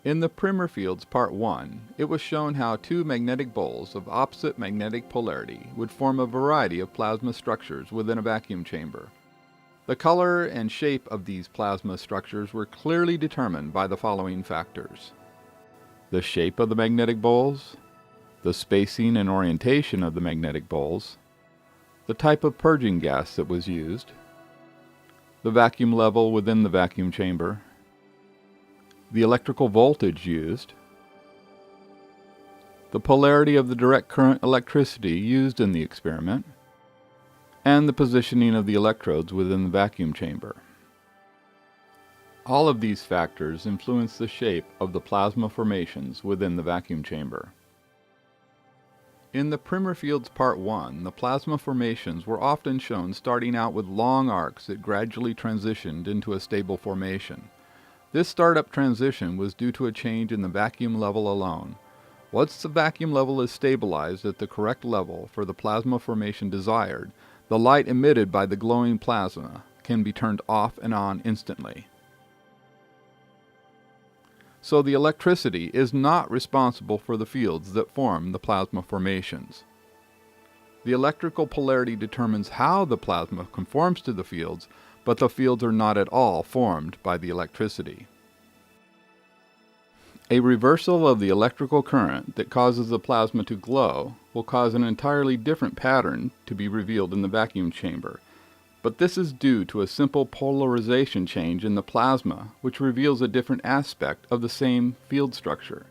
In the Primer Fields Part 1, it was shown how two magnetic bowls of opposite magnetic polarity would form a variety of plasma structures within a vacuum chamber. The color and shape of these plasma structures were clearly determined by the following factors: the shape of the magnetic bowls, the spacing and orientation of the magnetic bowls, the type of purging gas that was used, the vacuum level within the vacuum chamber, the electrical voltage used, the polarity of the direct current electricity used in the experiment, and the positioning of the electrodes within the vacuum chamber. All of these factors influence the shape of the plasma formations within the vacuum chamber. In the Primer Fields Part 1, the plasma formations were often shown starting out with long arcs that gradually transitioned into a stable formation. This startup transition was due to a change in the vacuum level alone. Once the vacuum level is stabilized at the correct level for the plasma formation desired, the light emitted by the glowing plasma can be turned off and on instantly. So the electricity is not responsible for the fields that form the plasma formations. The electrical polarity determines how the plasma conforms to the fields, but the fields are not at all formed by the electricity. A reversal of the electrical current that causes the plasma to glow will cause an entirely different pattern to be revealed in the vacuum chamber, but this is due to a simple polarization change in the plasma, which reveals a different aspect of the same field structure.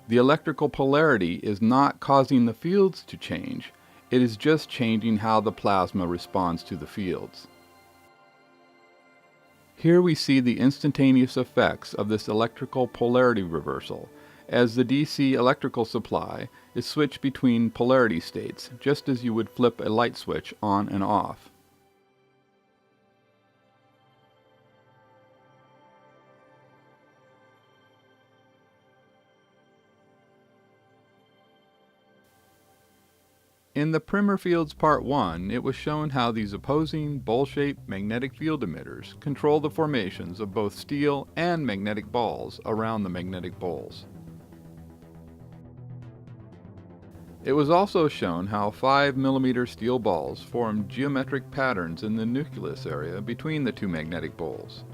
The electrical polarity is not causing the fields to change, it is just changing how the plasma responds to the fields. Here we see the instantaneous effects of this electrical polarity reversal, as the DC electrical supply is switched between polarity states, just as you would flip a light switch on and off. In the Primer Fields Part 1, it was shown how these opposing bowl-shaped magnetic field emitters control the formations of both steel and magnetic balls around the magnetic bowls. It was also shown how 5mm steel balls formed geometric patterns in the nucleus area between the two magnetic bowls.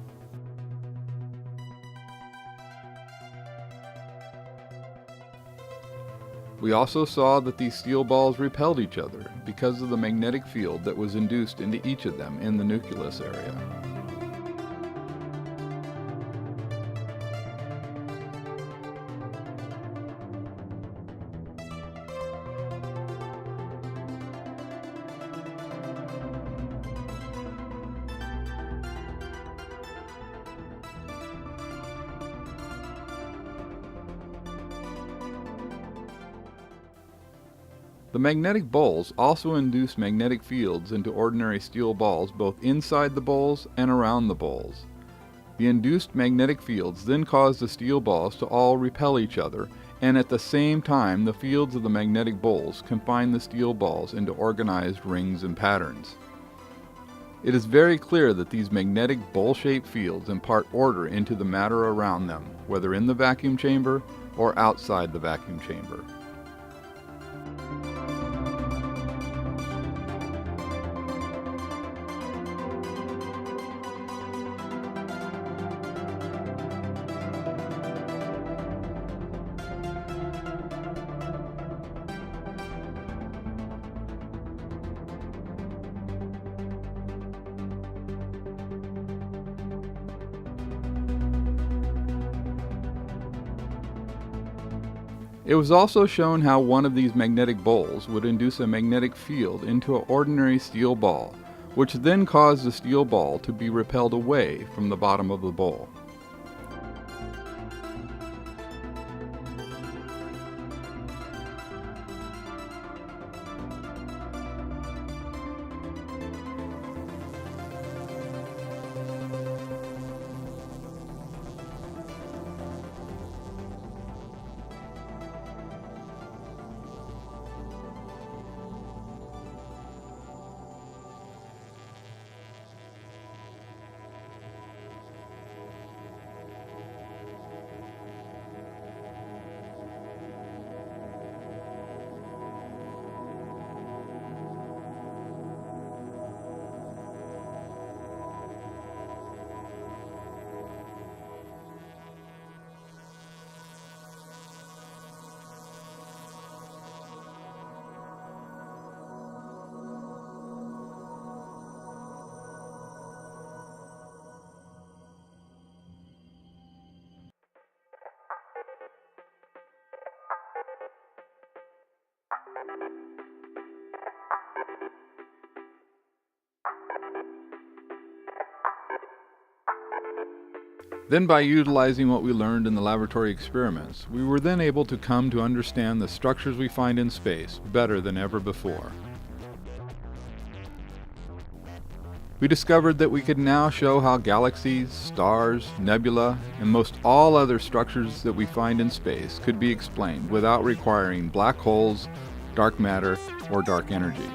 We also saw that these steel balls repelled each other because of the magnetic field that was induced into each of them in the nucleus area. The magnetic bowls also induce magnetic fields into ordinary steel balls both inside the bowls and around the bowls. The induced magnetic fields then cause the steel balls to all repel each other, and at the same time the fields of the magnetic bowls confine the steel balls into organized rings and patterns. It is very clear that these magnetic bowl-shaped fields impart order into the matter around them, whether in the vacuum chamber or outside the vacuum chamber. It was also shown how one of these magnetic bowls would induce a magnetic field into an ordinary steel ball, which then caused the steel ball to be repelled away from the bottom of the bowl. Then, by utilizing what we learned in the laboratory experiments, we were then able to come to understand the structures we find in space better than ever before. We discovered that we could now show how galaxies, stars, nebula, and most all other structures that we find in space could be explained without requiring black holes, dark matter, or dark energy.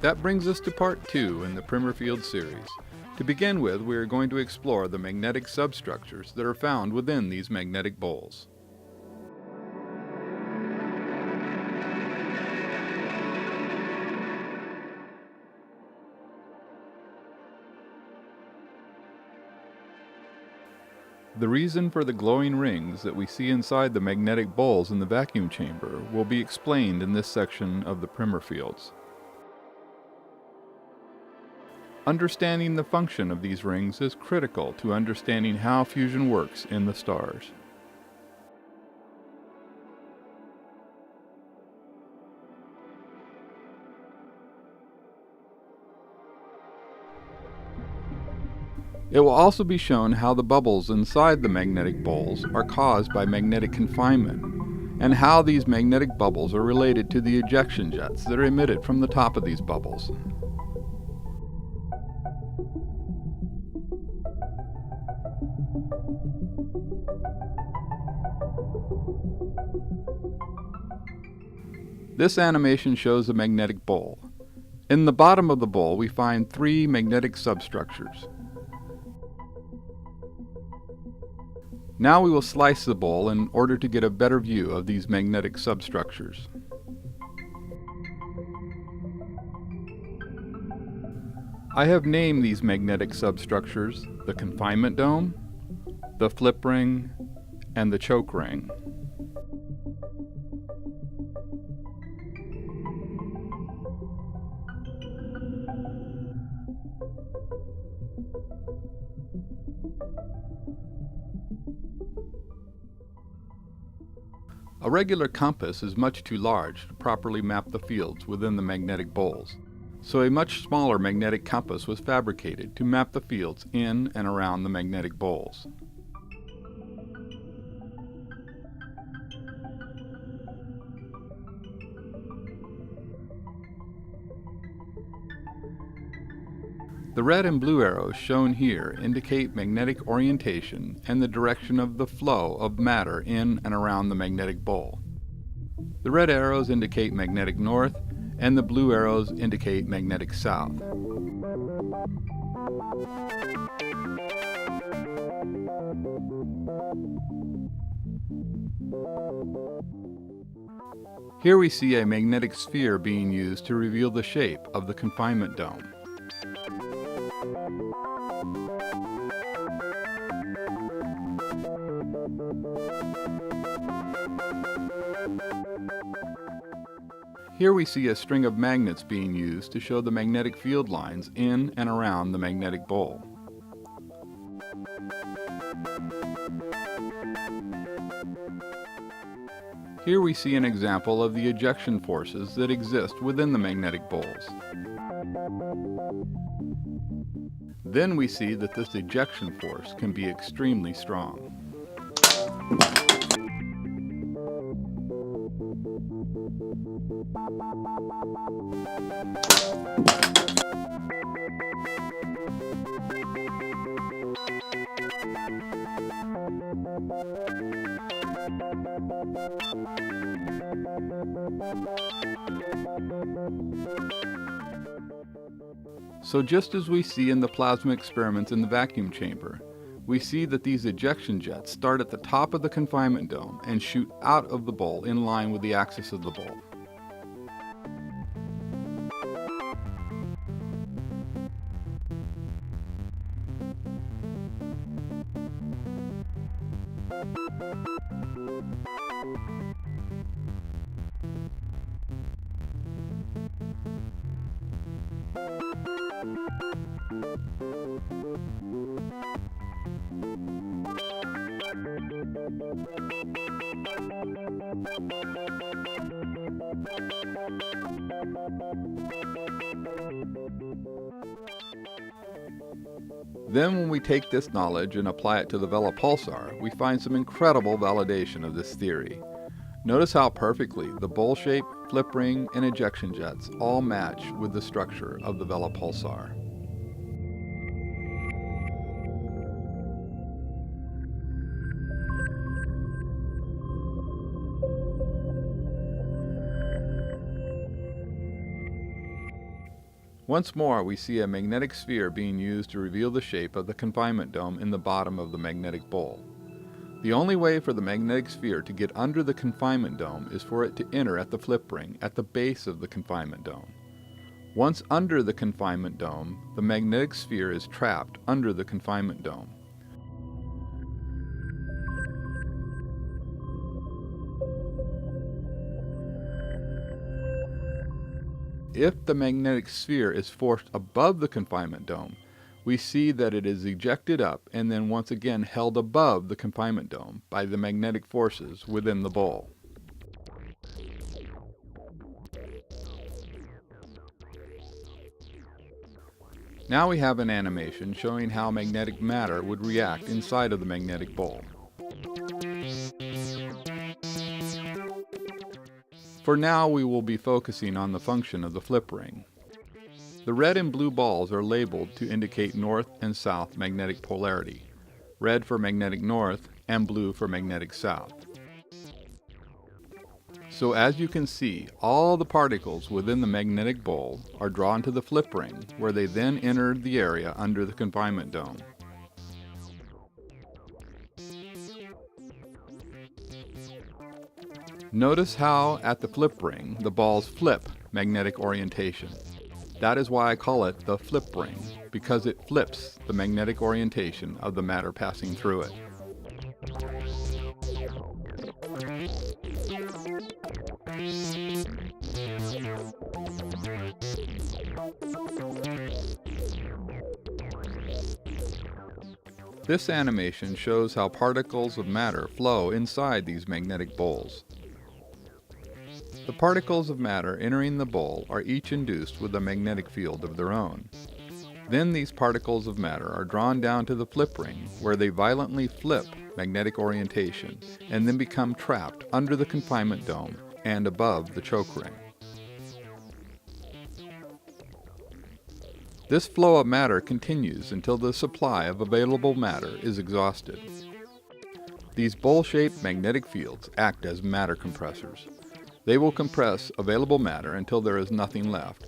That brings us to part 2 in the Primer Field series. To begin with, we are going to explore the magnetic substructures that are found within these magnetic bowls. The reason for the glowing rings that we see inside the magnetic bowls in the vacuum chamber will be explained in this section of the Primer Fields. Understanding the function of these rings is critical to understanding how fusion works in the stars. It will also be shown how the bubbles inside the magnetic bowls are caused by magnetic confinement, and how these magnetic bubbles are related to the ejection jets that are emitted from the top of these bubbles. This animation shows a magnetic bowl. In the bottom of the bowl, we find 3 magnetic substructures. Now we will slice the bowl in order to get a better view of these magnetic substructures. I have named these magnetic substructures the confinement dome, the flip ring, and the choke ring. A regular compass is much too large to properly map the fields within the magnetic bowls, so a much smaller magnetic compass was fabricated to map the fields in and around the magnetic bowls. The red and blue arrows shown here indicate magnetic orientation and the direction of the flow of matter in and around the magnetic bowl. The red arrows indicate magnetic north, and the blue arrows indicate magnetic south. Here we see a magnetic sphere being used to reveal the shape of the confinement dome. Here we see a string of magnets being used to show the magnetic field lines in and around the magnetic bowl. Here we see an example of the ejection forces that exist within the magnetic bowls. Then we see that this ejection force can be extremely strong. So just as we see in the plasma experiments in the vacuum chamber, we see that these ejection jets start at the top of the confinement dome and shoot out of the bowl in line with the axis of the bowl. Then when we take this knowledge and apply it to the Vela pulsar, we find some incredible validation of this theory. Notice how perfectly the bowl shape, flip ring, and ejection jets all match with the structure of the Vela pulsar. Once more, we see a magnetic sphere being used to reveal the shape of the confinement dome in the bottom of the magnetic bowl. The only way for the magnetic sphere to get under the confinement dome is for it to enter at the flip ring at the base of the confinement dome. Once under the confinement dome, the magnetic sphere is trapped under the confinement dome. If the magnetic sphere is forced above the confinement dome, we see that it is ejected up and then once again held above the confinement dome by the magnetic forces within the bowl. Now we have an animation showing how magnetic matter would react inside of the magnetic bowl. For now, we will be focusing on the function of the flip ring. The red and blue balls are labeled to indicate north and south magnetic polarity, red for magnetic north and blue for magnetic south. So as you can see, all the particles within the magnetic bowl are drawn to the flip ring, where they then enter the area under the confinement dome. Notice how at the flip ring the balls flip magnetic orientation. That is why I call it the flip ring, because it flips the magnetic orientation of the matter passing through it. This animation shows how particles of matter flow inside these magnetic bowls. The particles of matter entering the bowl are each induced with a magnetic field of their own. Then these particles of matter are drawn down to the flip ring, where they violently flip magnetic orientation and then become trapped under the confinement dome and above the choke ring. This flow of matter continues until the supply of available matter is exhausted. These bowl-shaped magnetic fields act as matter compressors. They will compress available matter until there is nothing left.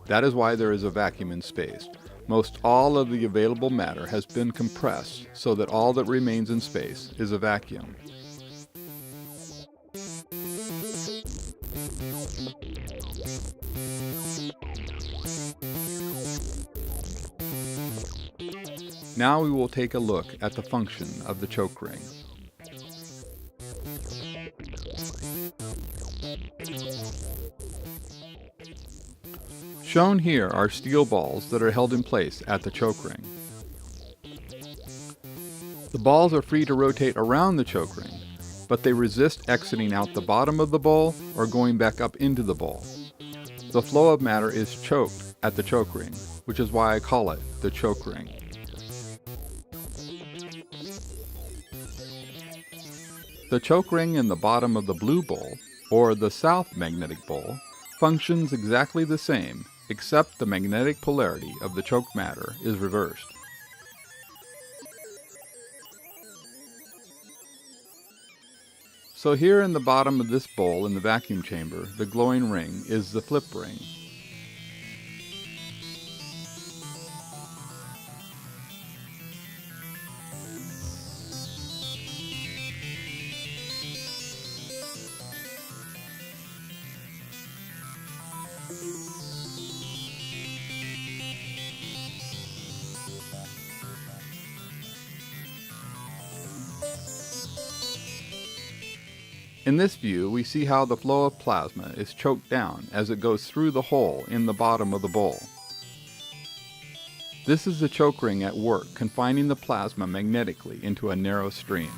That is why there is a vacuum in space. Most all of the available matter has been compressed so that all that remains in space is a vacuum. Now we will take a look at the function of the choke ring. Shown here are steel balls that are held in place at the choke ring. The balls are free to rotate around the choke ring, but they resist exiting out the bottom of the bowl or going back up into the bowl. The flow of matter is choked at the choke ring, which is why I call it the choke ring. The choke ring in the bottom of the blue bowl, or the south magnetic bowl, functions exactly the same, except the magnetic polarity of the choked matter is reversed. So here in the bottom of this bowl in the vacuum chamber, the glowing ring is the flip ring. In this view, we see how the flow of plasma is choked down as it goes through the hole in the bottom of the bowl. This is the choke ring at work, confining the plasma magnetically into a narrow stream.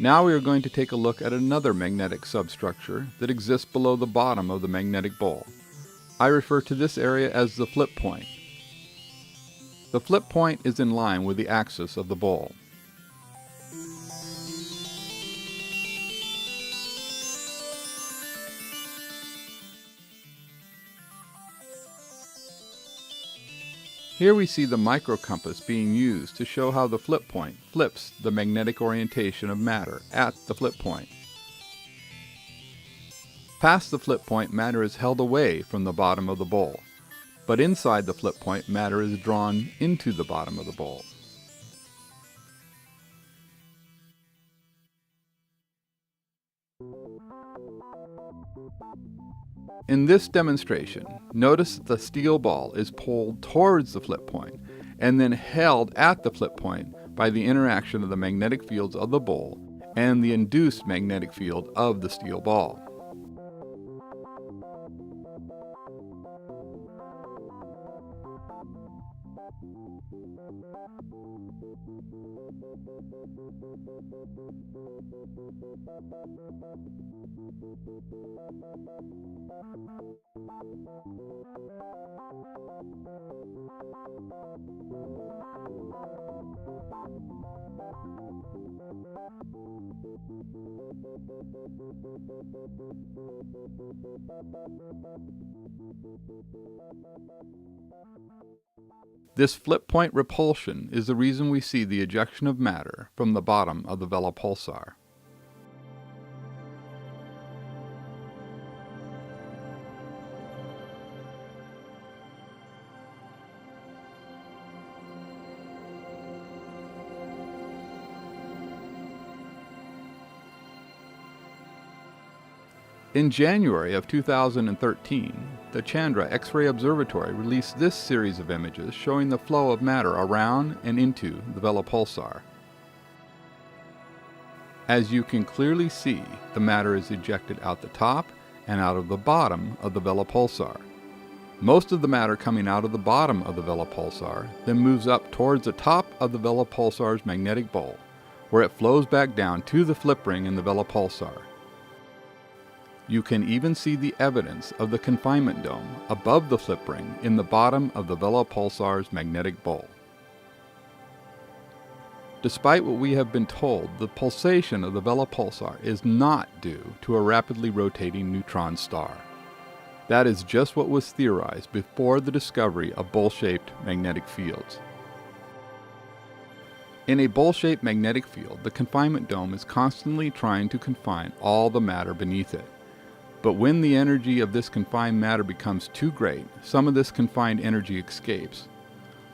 Now we are going to take a look at another magnetic substructure that exists below the bottom of the magnetic bowl. I refer to this area as the flip point. The flip point is in line with the axis of the bowl. Here we see the microcompass being used to show how the flip point flips the magnetic orientation of matter at the flip point. Past the flip point, matter is held away from the bottom of the bowl, but inside the flip point, matter is drawn into the bottom of the bowl. In this demonstration, notice that the steel ball is pulled towards the flip point and then held at the flip point by the interaction of the magnetic fields of the bowl and the induced magnetic field of the steel ball. This flip point repulsion is the reason we see the ejection of matter from the bottom of the Vela pulsar. In January of 2013, the Chandra X-ray Observatory released this series of images showing the flow of matter around and into the Vela pulsar. As you can clearly see, the matter is ejected out the top and out of the bottom of the Vela pulsar. Most of the matter coming out of the bottom of the Vela pulsar then moves up towards the top of the Vela pulsar's magnetic bowl, where it flows back down to the flip ring in the Vela pulsar. You can even see the evidence of the confinement dome above the flip ring in the bottom of the Vela pulsar's magnetic bowl. Despite what we have been told, the pulsation of the Vela pulsar is not due to a rapidly rotating neutron star. That is just what was theorized before the discovery of bowl-shaped magnetic fields. In a bowl-shaped magnetic field, the confinement dome is constantly trying to confine all the matter beneath it. But when the energy of this confined matter becomes too great, some of this confined energy escapes.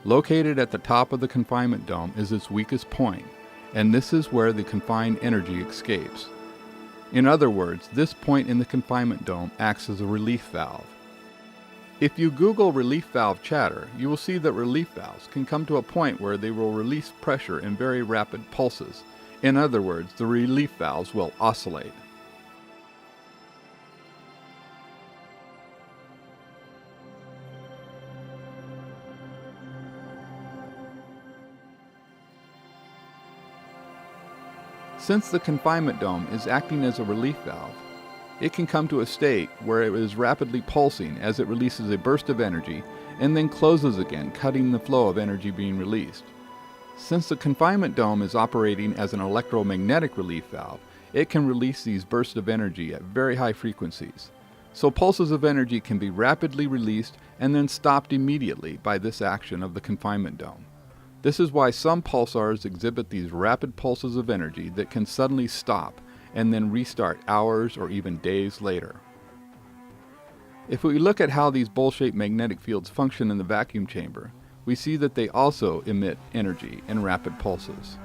Located at the top of the confinement dome is its weakest point, and this is where the confined energy escapes. In other words, this point in the confinement dome acts as a relief valve. If you Google relief valve chatter, you will see that relief valves can come to a point where they will release pressure in very rapid pulses. In other words, the relief valves will oscillate. Since the confinement dome is acting as a relief valve, it can come to a state where it is rapidly pulsing as it releases a burst of energy and then closes again, cutting the flow of energy being released. Since the confinement dome is operating as an electromagnetic relief valve, it can release these bursts of energy at very high frequencies. So pulses of energy can be rapidly released and then stopped immediately by this action of the confinement dome. This is why some pulsars exhibit these rapid pulses of energy that can suddenly stop and then restart hours or even days later. If we look at how these bowl-shaped magnetic fields function in the vacuum chamber, we see that they also emit energy in rapid pulses.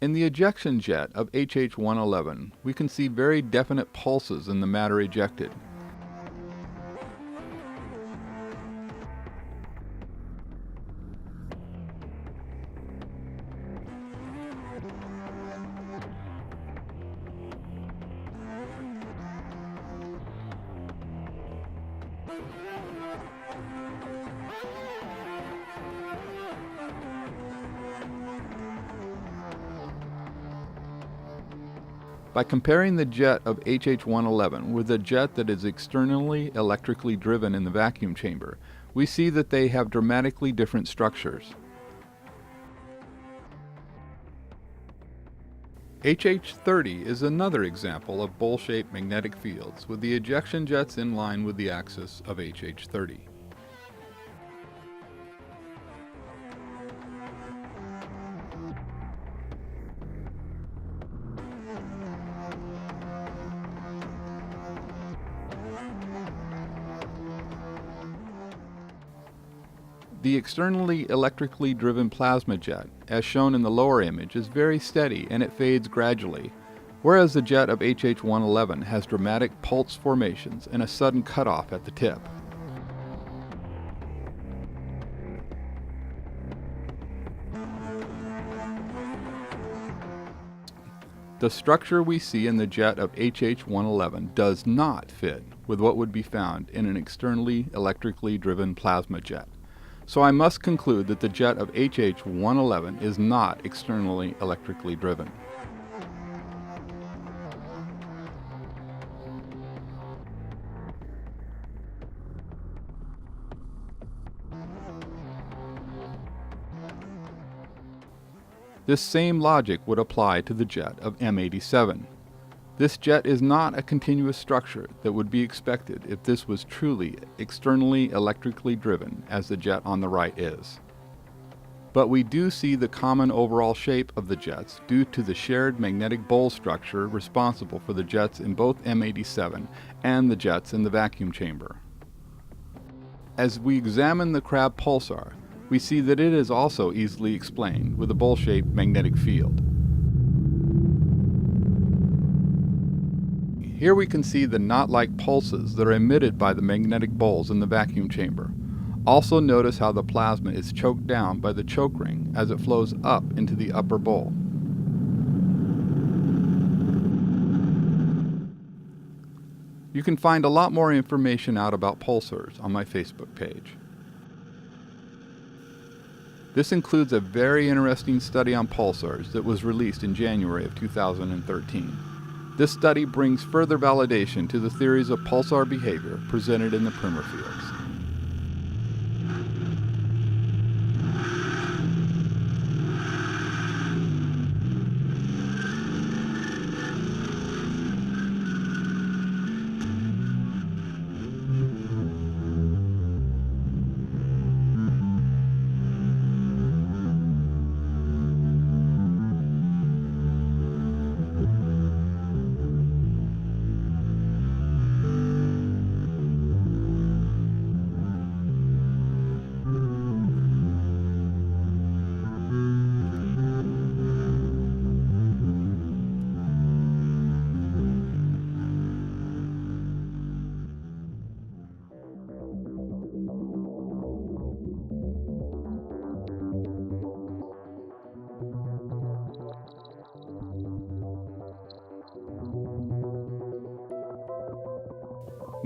In the ejection jet of HH-111, we can see very definite pulses in the matter ejected. By comparing the jet of HH-111 with a jet that is externally electrically driven in the vacuum chamber, we see that they have dramatically different structures. HH-30 is another example of bowl-shaped magnetic fields with the ejection jets in line with the axis of HH-30. The externally electrically driven plasma jet, as shown in the lower image, is very steady and it fades gradually, whereas the jet of HH-111 has dramatic pulse formations and a sudden cutoff at the tip. The structure we see in the jet of HH-111 does not fit with what would be found in an externally electrically driven plasma jet. So I must conclude that the jet of HH-111 is not externally electrically driven. This same logic would apply to the jet of M87. This jet is not a continuous structure that would be expected if this was truly externally electrically driven, as the jet on the right is. But we do see the common overall shape of the jets due to the shared magnetic bowl structure responsible for the jets in both M87 and the jets in the vacuum chamber. As we examine the Crab pulsar, we see that it is also easily explained with a bowl-shaped magnetic field. Here we can see the knot-like pulses that are emitted by the magnetic bowls in the vacuum chamber. Also notice how the plasma is choked down by the choke ring as it flows up into the upper bowl. You can find a lot more information out about pulsars on my Facebook page. This includes a very interesting study on pulsars that was released in January of 2013. This study brings further validation to the theories of pulsar behavior presented in the Primer fields.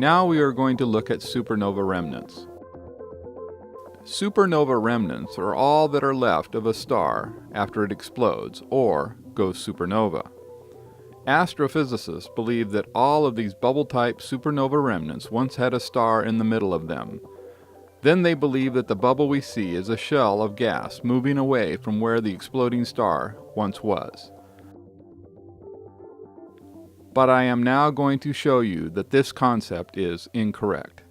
Now we are going to look at supernova remnants. Supernova remnants are all that are left of a star after it explodes or goes supernova. Astrophysicists believe that all of these bubble-type supernova remnants once had a star in the middle of them. Then they believe that the bubble we see is a shell of gas moving away from where the exploding star once was. But I am now going to show you that this concept is incorrect.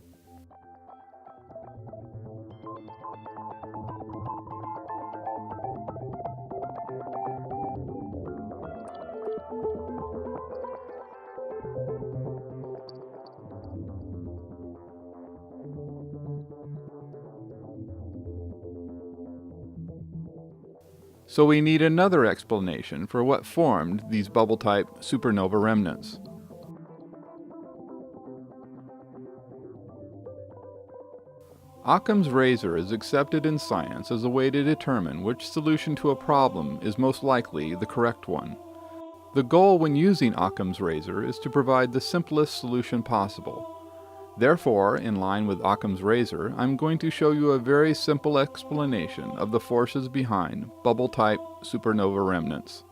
So we need another explanation for what formed these bubble-type supernova remnants. Occam's razor is accepted in science as a way to determine which solution to a problem is most likely the correct one. The goal when using Occam's razor is to provide the simplest solution possible. Therefore, in line with Occam's razor, I'm going to show you a very simple explanation of the forces behind bubble-type supernova remnants.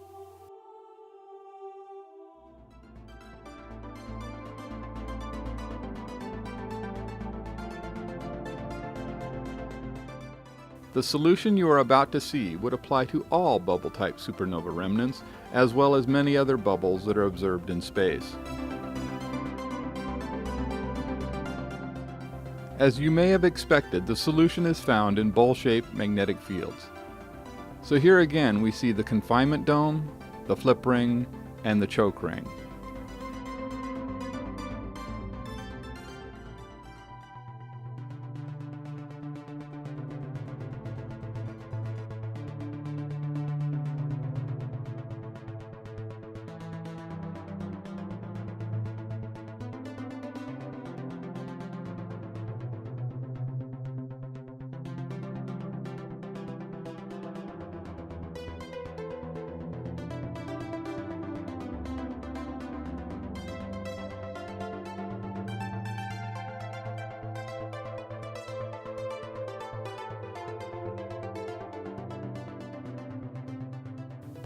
The solution you are about to see would apply to all bubble-type supernova remnants, as well as many other bubbles that are observed in space. As you may have expected, the solution is found in bowl-shaped magnetic fields. So here again we see the confinement dome, the flip ring, and the choke ring.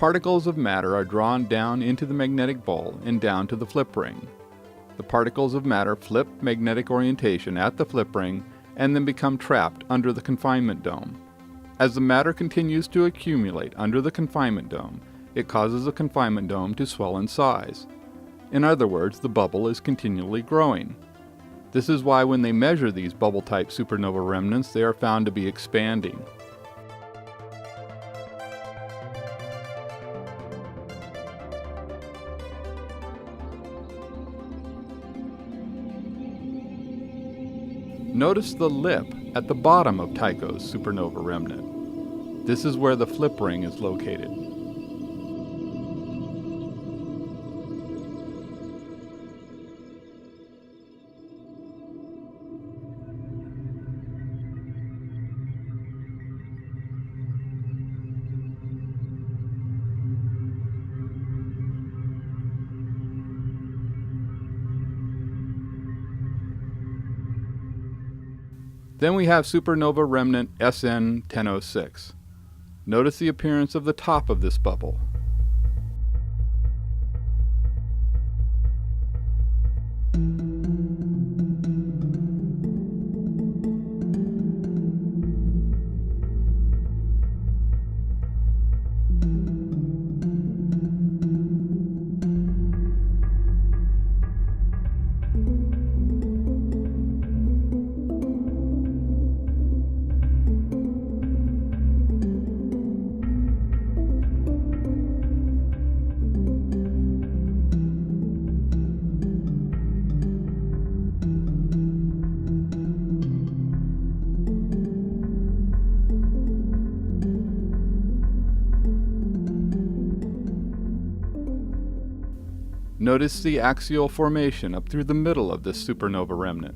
Particles of matter are drawn down into the magnetic bowl and down to the flip ring. The particles of matter flip magnetic orientation at the flip ring and then become trapped under the confinement dome. As the matter continues to accumulate under the confinement dome, it causes the confinement dome to swell in size. In other words, the bubble is continually growing. This is why when they measure these bubble-type supernova remnants, they are found to be expanding. Notice the lip at the bottom of Tycho's supernova remnant. This is where the flip ring is located. Then we have supernova remnant SN 1006. Notice the appearance of the top of this bubble. Notice the axial formation up through the middle of this supernova remnant.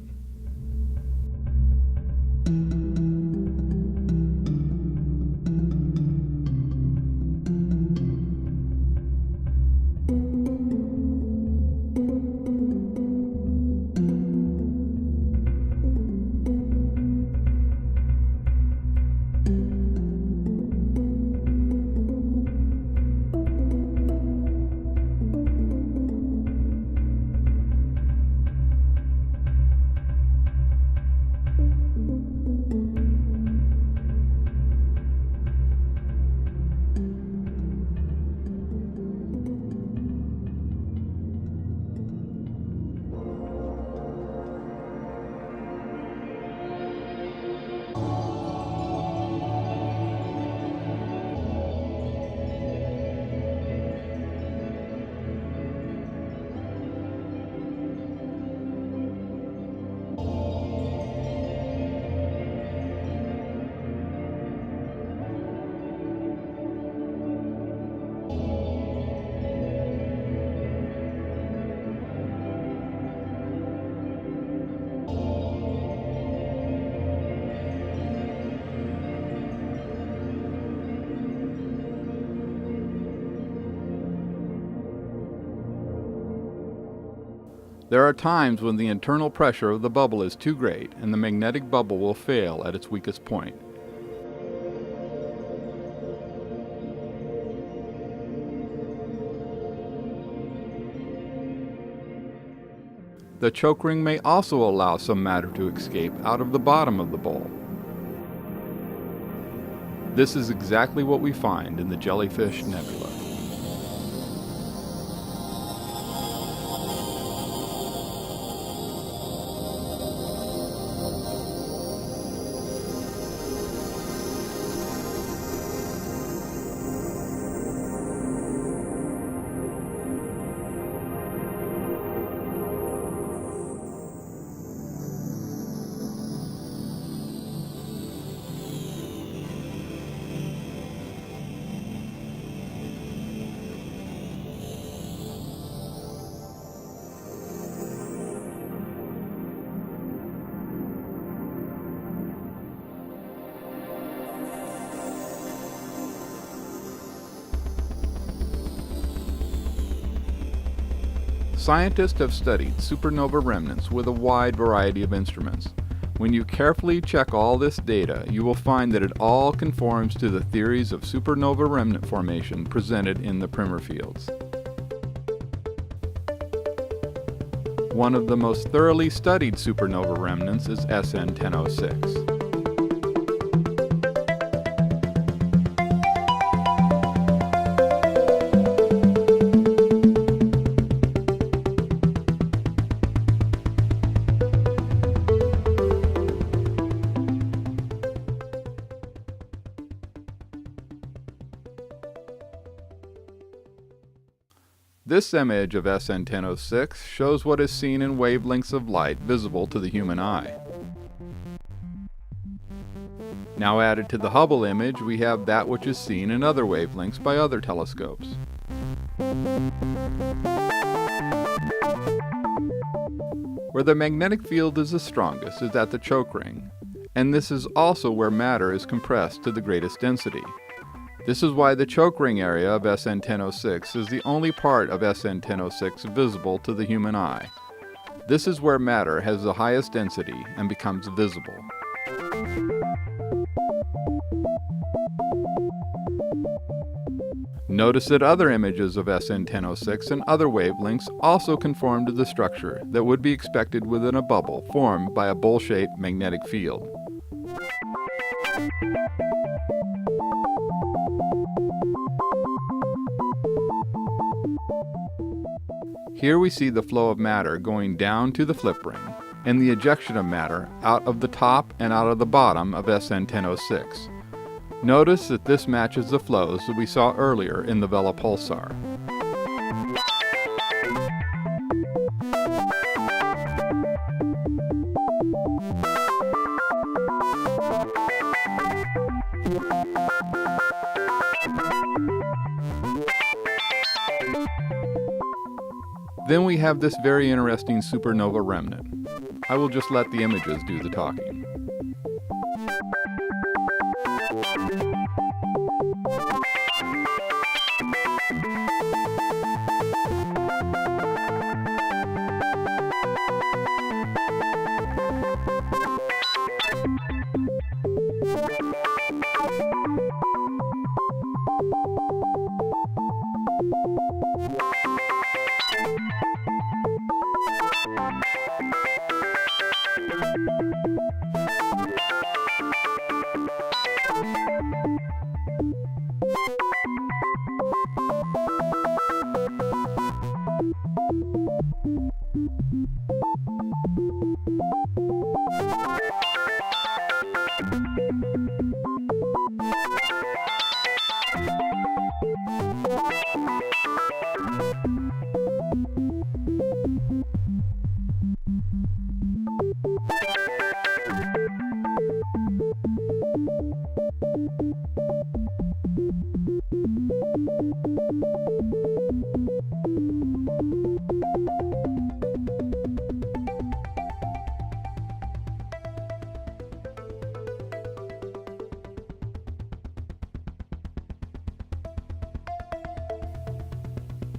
There are times when the internal pressure of the bubble is too great and the magnetic bubble will fail at its weakest point. The choke ring may also allow some matter to escape out of the bottom of the bowl. This is exactly what we find in the Jellyfish Nebula. Scientists have studied supernova remnants with a wide variety of instruments. When you carefully check all this data, you will find that it all conforms to the theories of supernova remnant formation presented in the Primer fields. One of the most thoroughly studied supernova remnants is SN 1006. This image of SN 1006 shows what is seen in wavelengths of light visible to the human eye. Now added to the Hubble image, we have that which is seen in other wavelengths by other telescopes. Where the magnetic field is the strongest is at the choke ring, and this is also where matter is compressed to the greatest density. This is why the choke ring area of SN 1006 is the only part of SN 1006 visible to the human eye. This is where matter has the highest density and becomes visible. Notice that other images of SN1006 and other wavelengths also conform to the structure that would be expected within a bubble formed by a bowl-shaped magnetic field. Here we see the flow of matter going down to the flip ring, and the ejection of matter out of the top and out of the bottom of SN1006. Notice that this matches the flows that we saw earlier in the Vela pulsar. Then we have this very interesting supernova remnant. I will just let the images do the talking.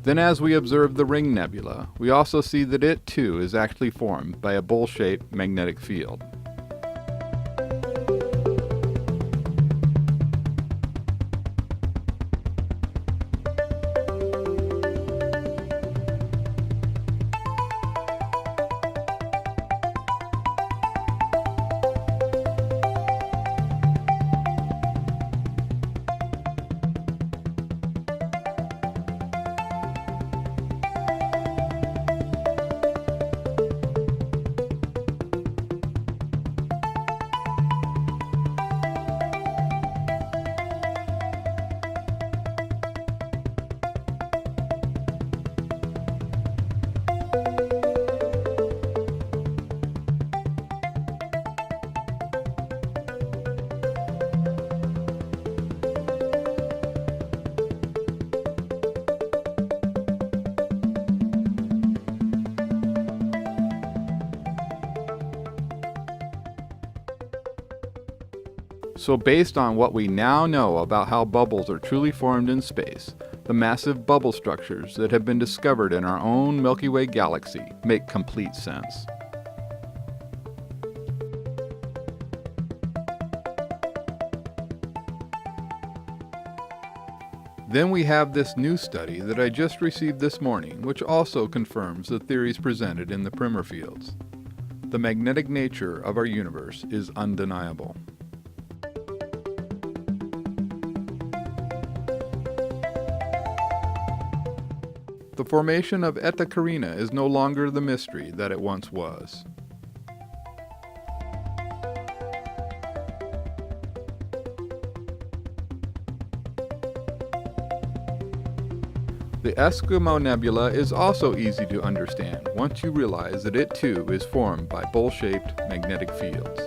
Then as we observe the Ring Nebula, we also see that it too is actually formed by a bowl-shaped magnetic field. So based on what we now know about how bubbles are truly formed in space, the massive bubble structures that have been discovered in our own Milky Way galaxy make complete sense. Then we have this new study that I just received this morning, which also confirms the theories presented in the Primer fields. The magnetic nature of our universe is undeniable. The formation of Eta Carinae is no longer the mystery that it once was. The Eskimo Nebula is also easy to understand once you realize that it too is formed by bowl-shaped magnetic fields.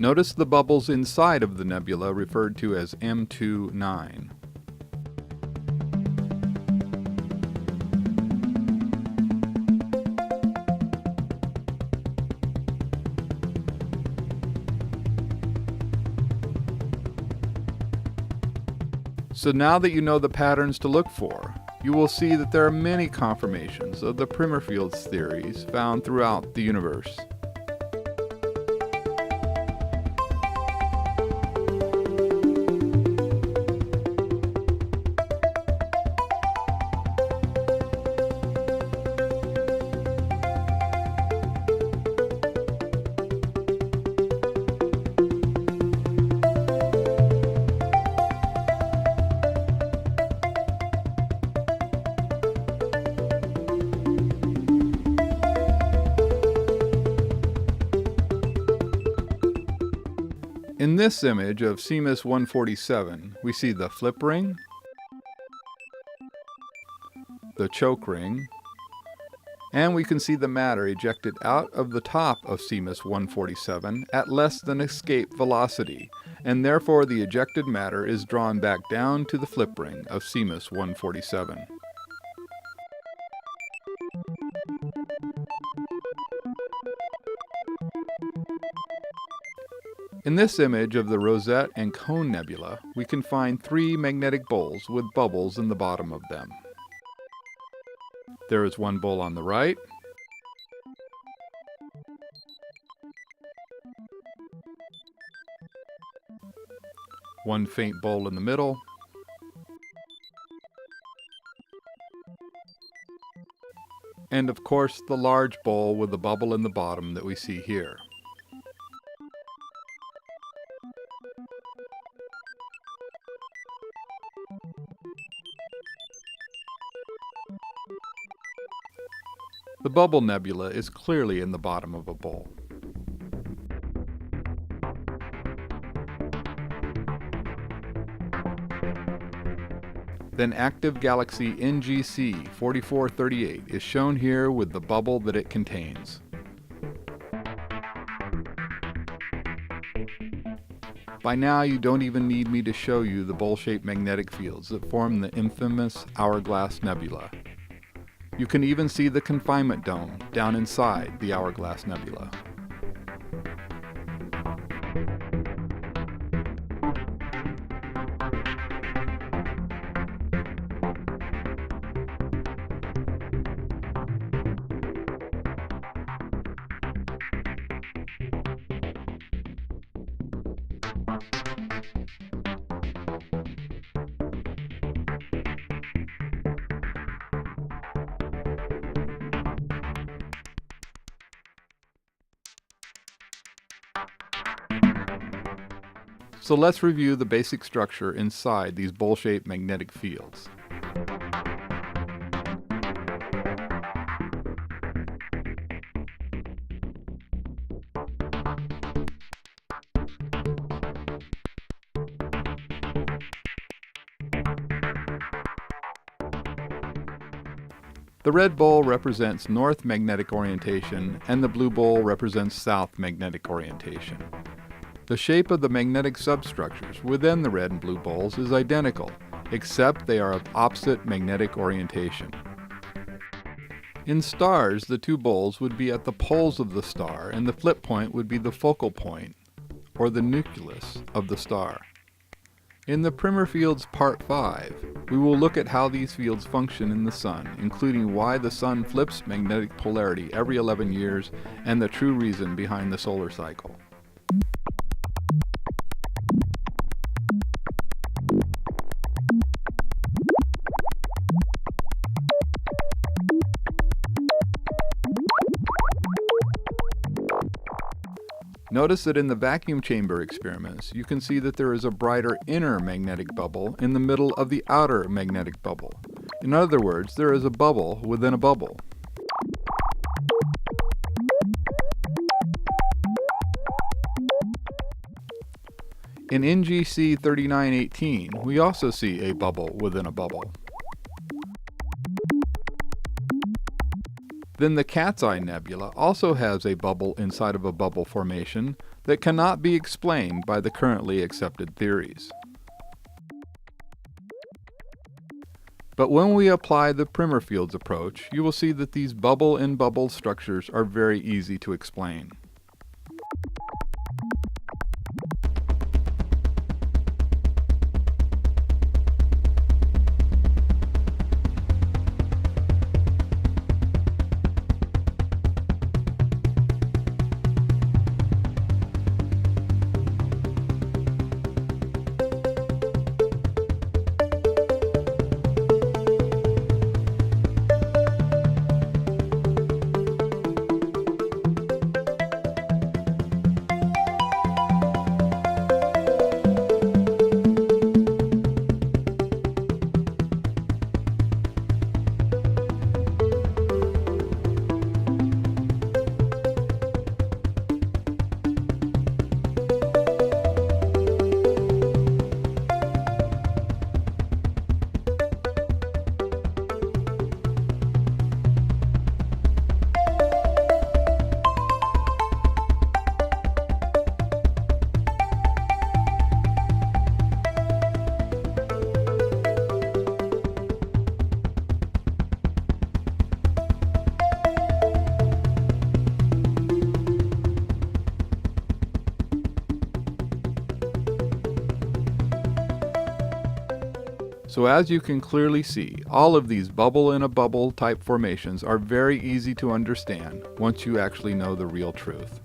Notice the bubbles inside of the nebula referred to as M29. So now that you know the patterns to look for, you will see that there are many confirmations of the Primmerfield's theories found throughout the universe. In this image of CMIS 147, we see the flip ring, the choke ring, and we can see the matter ejected out of the top of CMIS 147 at less than escape velocity, and therefore the ejected matter is drawn back down to the flip ring of CMIS 147. In this image of the Rosette and Cone Nebula, we can find 3 magnetic bowls with bubbles in the bottom of them. There is one bowl on the right, one faint bowl in the middle, and of course the large bowl with the bubble in the bottom that we see here. The bubble nebula is clearly in the bottom of a bowl. Then active galaxy NGC 4438 is shown here with the bubble that it contains. By now you don't even need me to show you the bowl-shaped magnetic fields that form the infamous Hourglass Nebula. You can even see the confinement dome down inside the Hourglass Nebula. So let's review the basic structure inside these bowl-shaped magnetic fields. The red bowl represents north magnetic orientation, and the blue bowl represents south magnetic orientation. The shape of the magnetic substructures within the red and blue bowls is identical, except they are of opposite magnetic orientation. In stars, the 2 bowls would be at the poles of the star, and the flip point would be the focal point, or the nucleus, of the star. In the Primer Fields Part 5, we will look at how these fields function in the Sun, including why the Sun flips magnetic polarity every 11 years, and the true reason behind the solar cycle. Notice that in the vacuum chamber experiments, you can see that there is a brighter inner magnetic bubble in the middle of the outer magnetic bubble. In other words, there is a bubble within a bubble. In NGC 3918, we also see a bubble within a bubble. Then the Cat's Eye Nebula also has a bubble inside of a bubble formation that cannot be explained by the currently accepted theories. But when we apply the Primer Fields approach, you will see that these bubble-in-bubble structures are very easy to explain. So as you can clearly see, all of these bubble in a bubble type formations are very easy to understand once you actually know the real truth.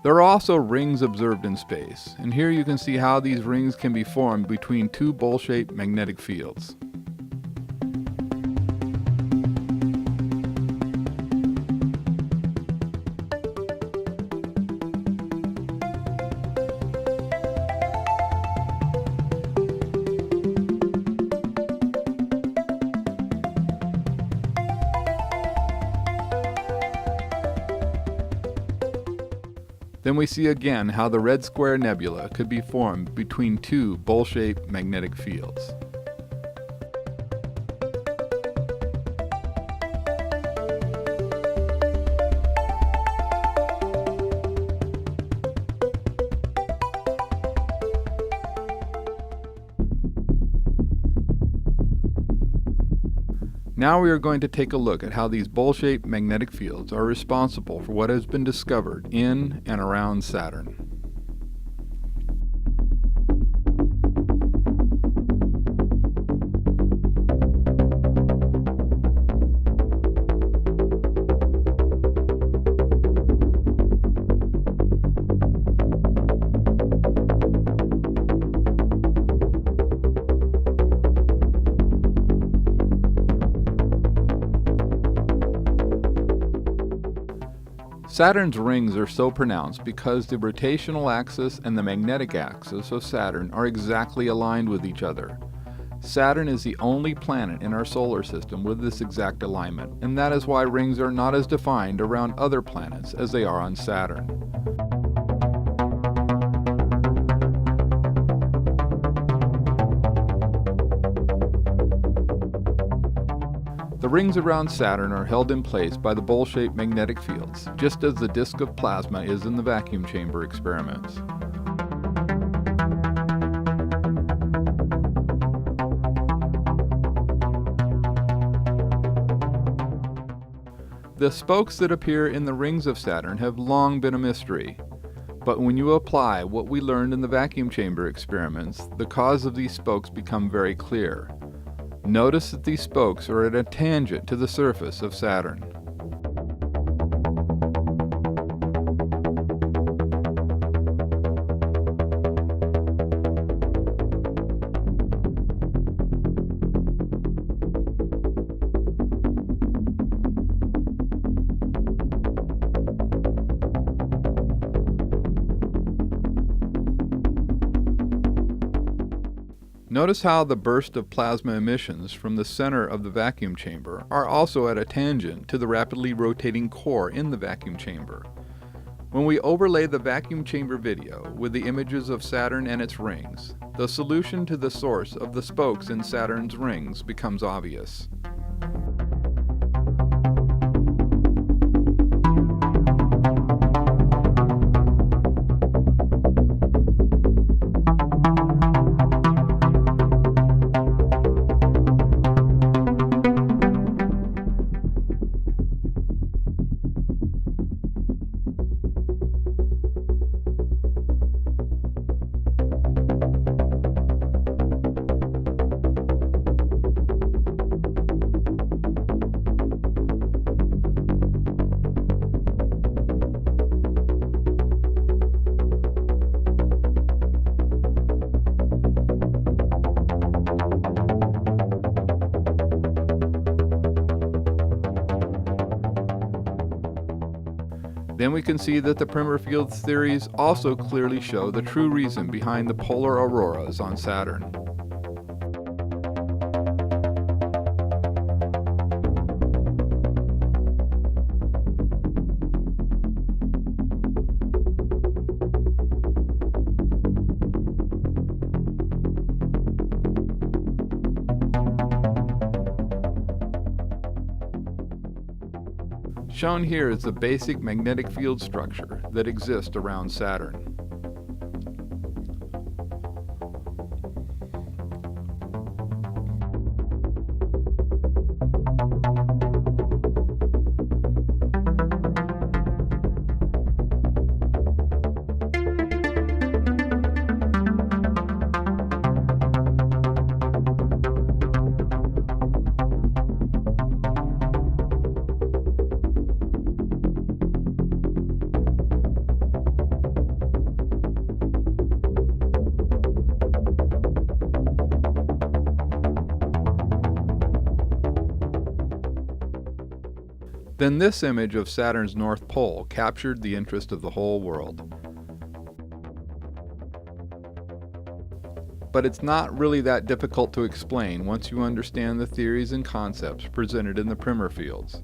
There are also rings observed in space, and here you can see how these rings can be formed between two bowl-shaped magnetic fields. Then we see again how the Red Square Nebula could be formed between two bowl-shaped magnetic fields. Now we are going to take a look at how these bowl-shaped magnetic fields are responsible for what has been discovered in and around Saturn. Saturn's rings are so pronounced because the rotational axis and the magnetic axis of Saturn are exactly aligned with each other. Saturn is the only planet in our solar system with this exact alignment, and that is why rings are not as defined around other planets as they are on Saturn. The rings around Saturn are held in place by the bowl-shaped magnetic fields, just as the disk of plasma is in the vacuum chamber experiments. The spokes that appear in the rings of Saturn have long been a mystery, but when you apply what we learned in the vacuum chamber experiments, the cause of these spokes become very clear. Notice that these spokes are at a tangent to the surface of Saturn. Notice how the burst of plasma emissions from the center of the vacuum chamber are also at a tangent to the rapidly rotating core in the vacuum chamber. When we overlay the vacuum chamber video with the images of Saturn and its rings, the solution to the source of the spokes in Saturn's rings becomes obvious. Then we can see that the Primer Fields theories also clearly show the true reason behind the polar auroras on Saturn. Shown here is the basic magnetic field structure that exists around Saturn. Then this image of Saturn's North Pole captured the interest of the whole world. But it's not really that difficult to explain once you understand the theories and concepts presented in the Primer Fields.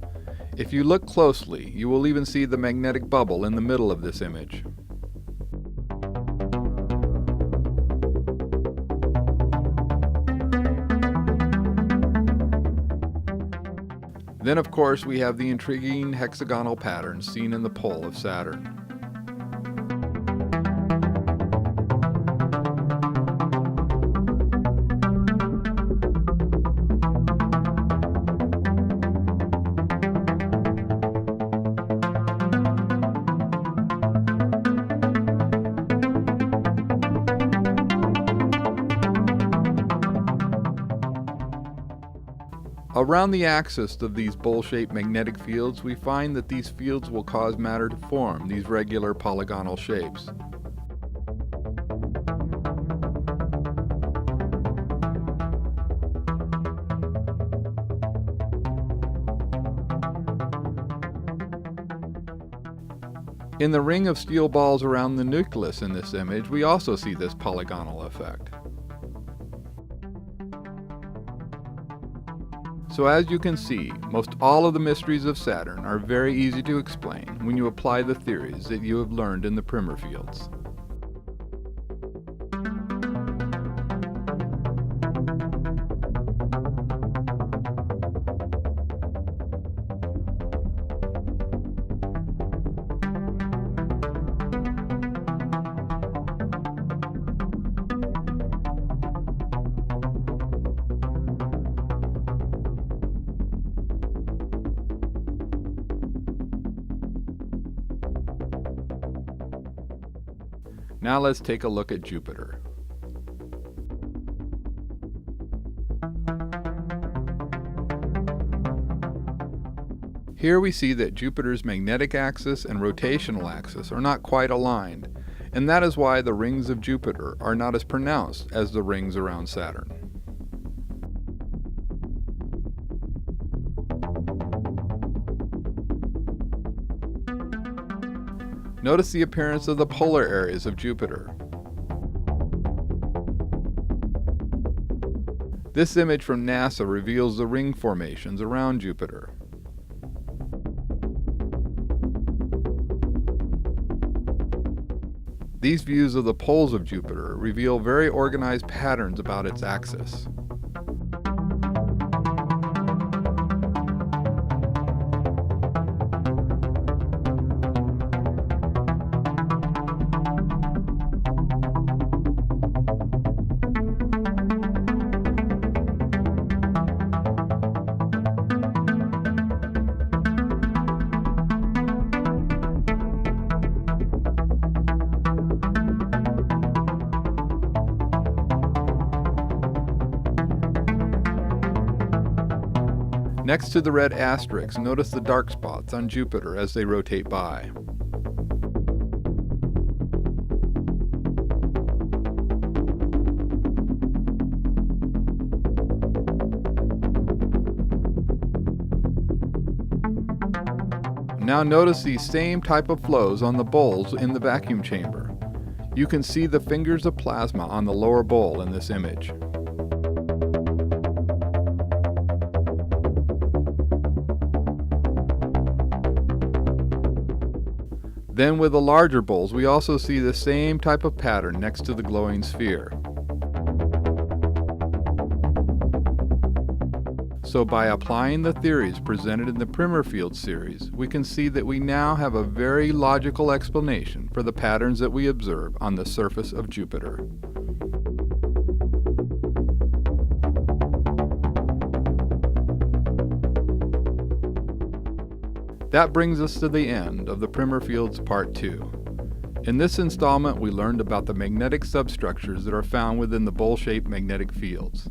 If you look closely, you will even see the magnetic bubble in the middle of this image. Then, of course, we have the intriguing hexagonal pattern seen in the pole of Saturn. Around the axis of these bowl-shaped magnetic fields, we find that these fields will cause matter to form these regular polygonal shapes. In the ring of steel balls around the nucleus in this image, we also see this polygonal effect. So as you can see, most all of the mysteries of Saturn are very easy to explain when you apply the theories that you have learned in the Primer Fields. Now let's take a look at Jupiter. Here we see that Jupiter's magnetic axis and rotational axis are not quite aligned, and that is why the rings of Jupiter are not as pronounced as the rings around Saturn. Notice the appearance of the polar areas of Jupiter. This image from NASA reveals the ring formations around Jupiter. These views of the poles of Jupiter reveal very organized patterns about its axis. Next to the red asterisks, notice the dark spots on Jupiter as they rotate by. Now notice these same type of flows on the bowls in the vacuum chamber. You can see the fingers of plasma on the lower bowl in this image. Then with the larger bowls, we also see the same type of pattern next to the glowing sphere. So by applying the theories presented in the Primer Field series, we can see that we now have a very logical explanation for the patterns that we observe on the surface of Jupiter. That brings us to the end of the Primer Fields Part 2. In this installment, we learned about the magnetic substructures that are found within the bowl-shaped magnetic fields.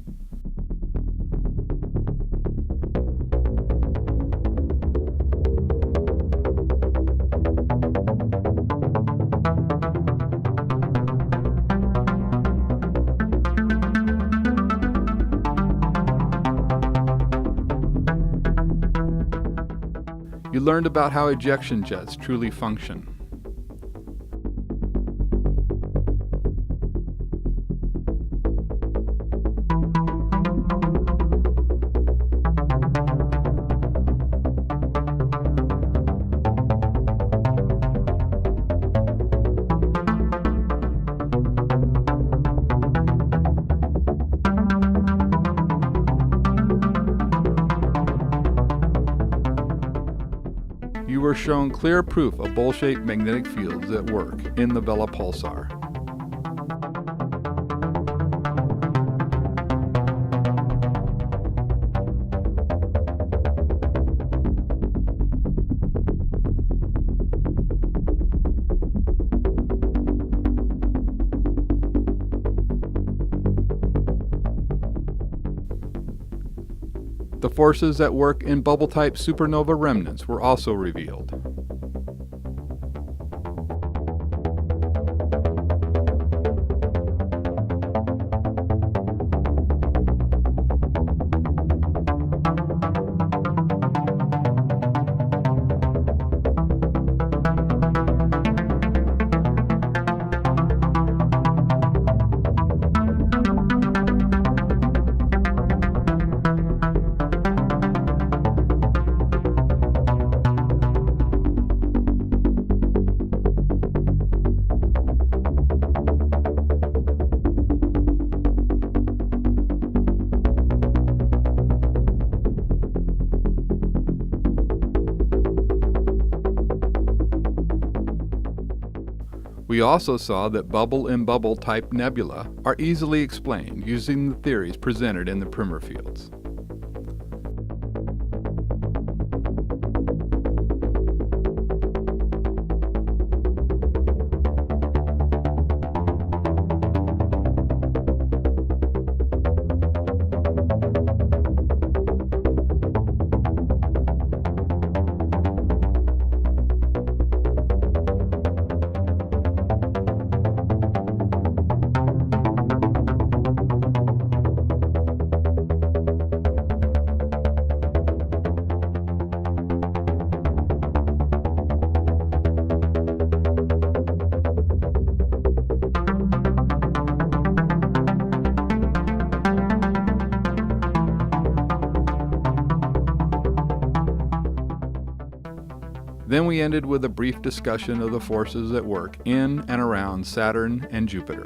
You learned about how ejection jets truly function. You were shown clear proof of bowl-shaped magnetic fields at work in the Vela pulsar. The forces at work in bubble-type supernova remnants were also revealed. We also saw that bubble-in-bubble type nebula are easily explained using the theories presented in the Primer Fields. Then we ended with a brief discussion of the forces at work in and around Saturn and Jupiter.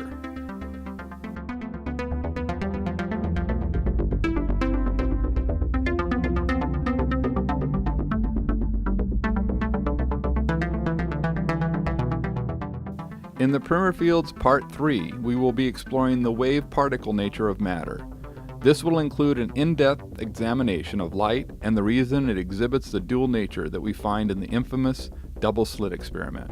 In the Primer Fields Part 3, we will be exploring the wave-particle nature of matter. This will include an in-depth examination of light and the reason it exhibits the dual nature that we find in the infamous double-slit experiment.